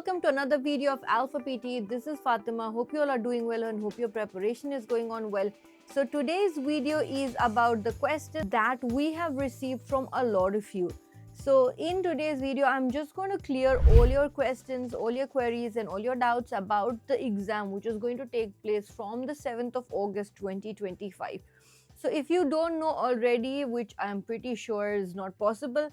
welcome to another video of Alpha PTE. This is Fatima. Hope you all are doing well and hope your preparation is going on well. So today's video is about the question that we have received from a lot of you. So in today's video, I'm just going to clear all your questions, all your queries and all your doubts about the exam which is going to take place from the 7th of August 2025. So if you don't know already, which I'm pretty sure is not possible,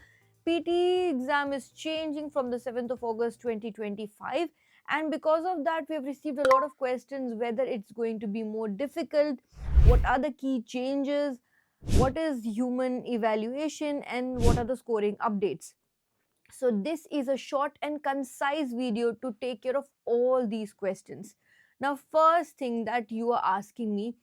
PTE exam is changing from the 7th of August 2025, and because of that we have received a lot of questions whether it's going to be more difficult, what are the key changes, what is human evaluation, and what are the scoring updates. So this is a short and concise video to take care of all these questions. Now, first thing that you are asking me,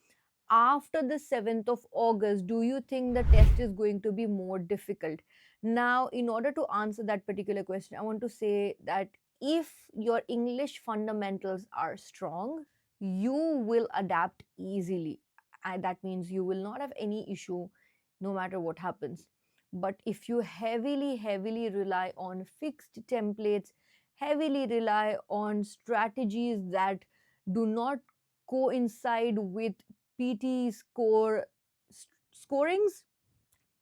after the 7th of August, do you think the test is going to be more difficult? Now, in order to answer that particular question, I want to say that if your English fundamentals are strong, you will adapt easily. And that means you will not have any issue no matter what happens. But if you heavily rely on fixed templates, heavily rely on strategies that do not coincide with PT scorings,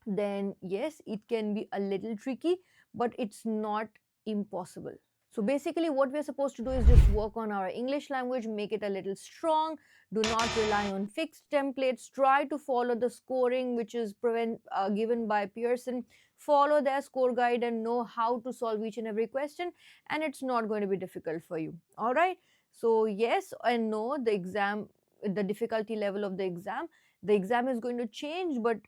then yes, it can be a little tricky, but it's not impossible. So basically what we're supposed to do is just work on our English language, make it a little strong, do not rely on fixed templates, try to follow the scoring which is given by Pearson, follow their score guide and know how to solve each and every question, and it's not going to be difficult for you. All right, so yes and no, the difficulty level of the exam is going to change, but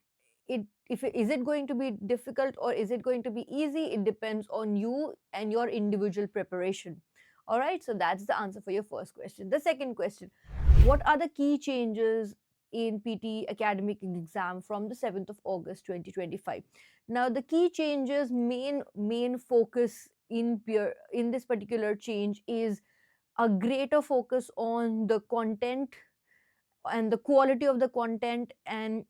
is it going to be difficult or is it going to be easy, it depends on you and your individual preparation. All right, so that's the answer for your first question. The second question, what are the key changes in PTE academic exam from the 7th of August 2025? Now the key changes, main focus in this particular change is a greater focus on the content and the quality of the content, and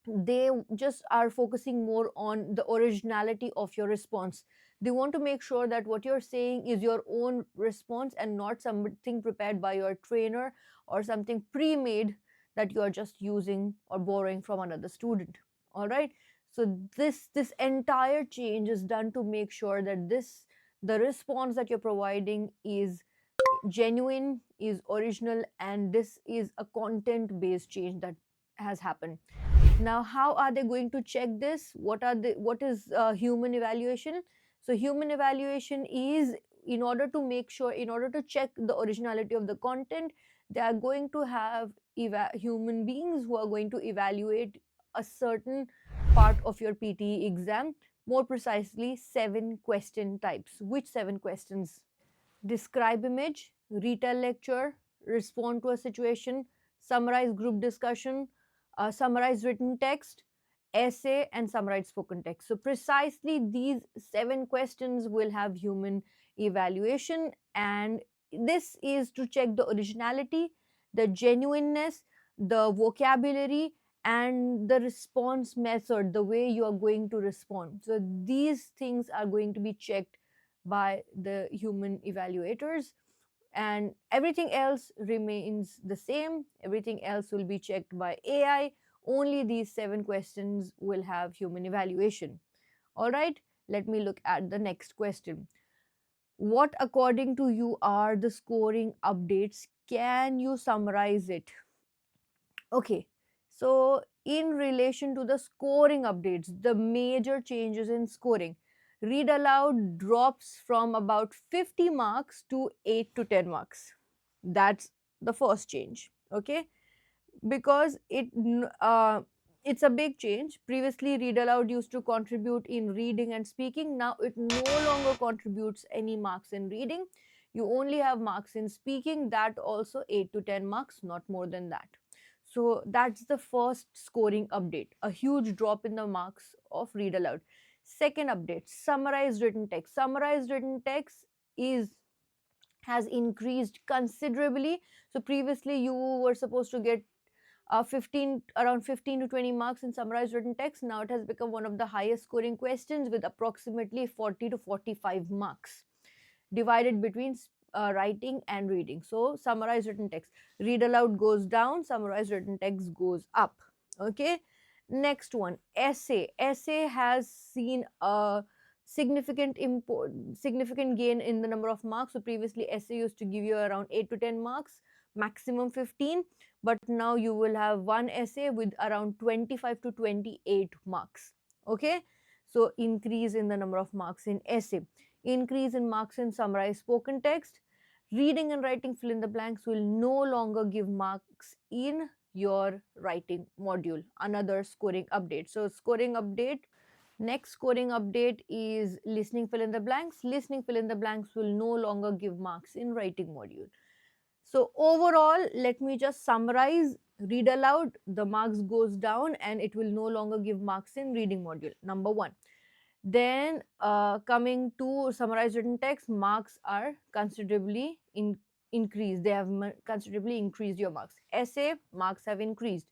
they just are focusing more on the originality of your response. They want to make sure that what you're saying is your own response and not something prepared by your trainer or something pre-made that you are just using or borrowing from another student. All right, so this entire change is done to make sure that the response that you're providing is genuine, is original, and this is a content based change that has happened. Now how are they going to check this? What is human evaluation? So human evaluation is, in order to check the originality of the content, they are going to have human beings who are going to evaluate a certain part of your PTE exam, more precisely 7 question types. Which 7 questions? Describe image, retell lecture, respond to a situation, summarize group discussion, summarize written text, essay, and summarize spoken text. So precisely these 7 questions will have human evaluation, and this is to check the originality, the genuineness, the vocabulary, and the response method, the way you are going to respond. So these things are going to be checked by the human evaluators, and everything else remains the same. Everything else will be checked by AI. Only these 7 questions will have human evaluation. All right, let me look at the next question. What, according to you, are the scoring updates? Can you summarize it? Okay, so in relation to the scoring updates, the major changes in scoring, read aloud drops from about 50 marks to 8 to 10 marks. That's the first change. Okay, because it's a big change. Previously read aloud used to contribute in reading and speaking. Now it no longer contributes any marks in reading. You only have marks in speaking, that also 8 to 10 marks, not more than that. So that's the first scoring update, a huge drop in the marks of read aloud. Second update, summarized written text. Summarized written text has increased considerably. So previously you were supposed to get around 15 to 20 marks in summarized written text. Now it has become one of the highest scoring questions with approximately 40 to 45 marks. divided between writing and reading. So summarized written text, read aloud goes down, summarized written text goes up. Okay, next one, essay has seen a significant gain in the number of marks. So previously essay used to give you around 8 to 10 marks, maximum 15, but now you will have one essay with around 25 to 28 marks. Okay, so increase in the number of marks in essay, increase in marks in summarized spoken text. Reading and writing fill in the blanks will no longer give marks in your writing module. Another scoring update. So scoring update, next scoring update is listening fill in the blanks. Listening fill in the blanks will no longer give marks in writing module. So overall, let me just summarize. Read aloud, the marks goes down and it will no longer give marks in reading module, number one. Then coming to summarized written text, marks are considerably increased. They have considerably increased your marks. Essay, marks have increased.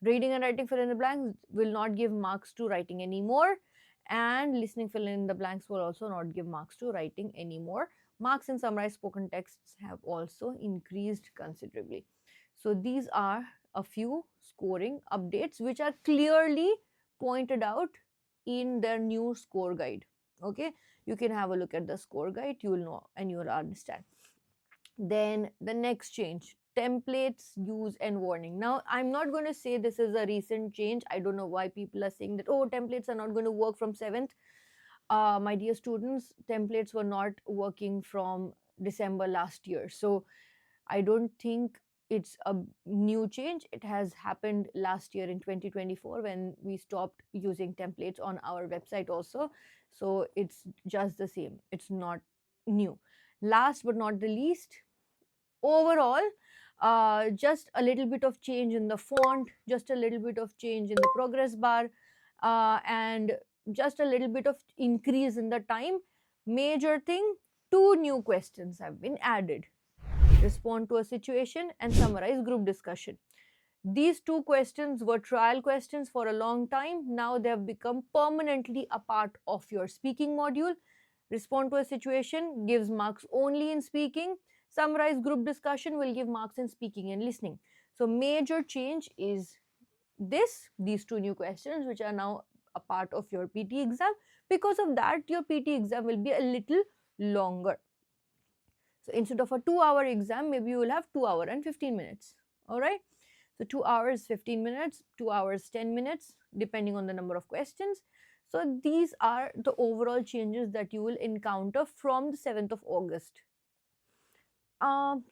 Reading and writing fill in the blanks will not give marks to writing anymore. And listening fill in the blanks will also not give marks to writing anymore. Marks in summarized spoken texts have also increased considerably. So these are a few scoring updates which are clearly pointed out in their new score guide. Okay, you can have a look at the score guide, you will know and you will understand. Then the next change, templates use and warning. Now I'm not going to say this is a recent change. I don't know why people are saying that, oh, templates are not going to work from 7th. My dear students, templates were not working from December last year, so I don't think it's a new change. It has happened last year in 2024 when we stopped using templates on our website also. So it's just the same. It's not new. Last but not the least, overall, just a little bit of change in the font, just a little bit of change in the progress bar, and just a little bit of increase in the time. Major thing, 2 new questions have been added: respond to a situation and summarize group discussion. These 2 questions were trial questions for a long time. Now they have become permanently a part of your speaking module. Respond to a situation gives marks only in speaking. Summarize group discussion will give marks in speaking and listening. So major change is these 2 new questions which are now a part of your PT exam. Because of that, your PT exam will be a little longer. So instead of a 2-hour exam, maybe you will have 2 hours and 15 minutes. All right. So 2 hours, 15 minutes, 2 hours, 10 minutes, depending on the number of questions. So these are the overall changes that you will encounter from the 7th of August.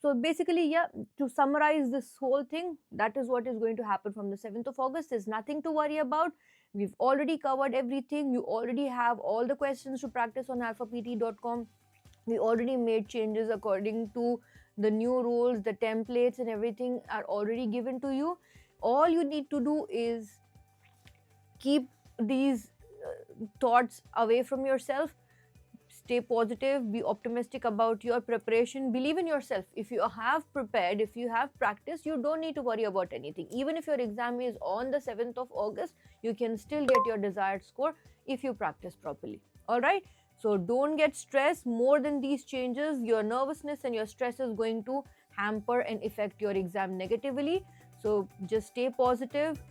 So basically, yeah, to summarize this whole thing, that is what is going to happen from the 7th of August. There's nothing to worry about. We've already covered everything. You already have all the questions to practice on alphapt.com. We already made changes according to the new rules, the templates and everything are already given to you. All you need to do is keep these thoughts away from yourself. Stay positive, be optimistic about your preparation, believe in yourself. If you have prepared, if you have practiced, you don't need to worry about anything. Even if your exam is on the 7th of August, you can still get your desired score if you practice properly. All right. So don't get stressed more than these changes. Your nervousness and your stress is going to hamper and affect your exam negatively. So just stay positive,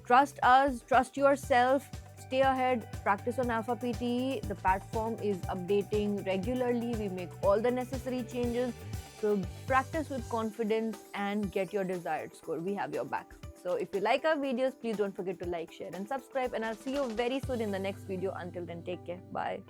trust us, trust yourself, stay ahead, practice on Alpha PTE. The platform is updating regularly. We make all the necessary changes. So practice with confidence and get your desired score. We have your back. So if you like our videos, please don't forget to like, share and subscribe. And I'll see you very soon in the next video. Until then, take care. Bye.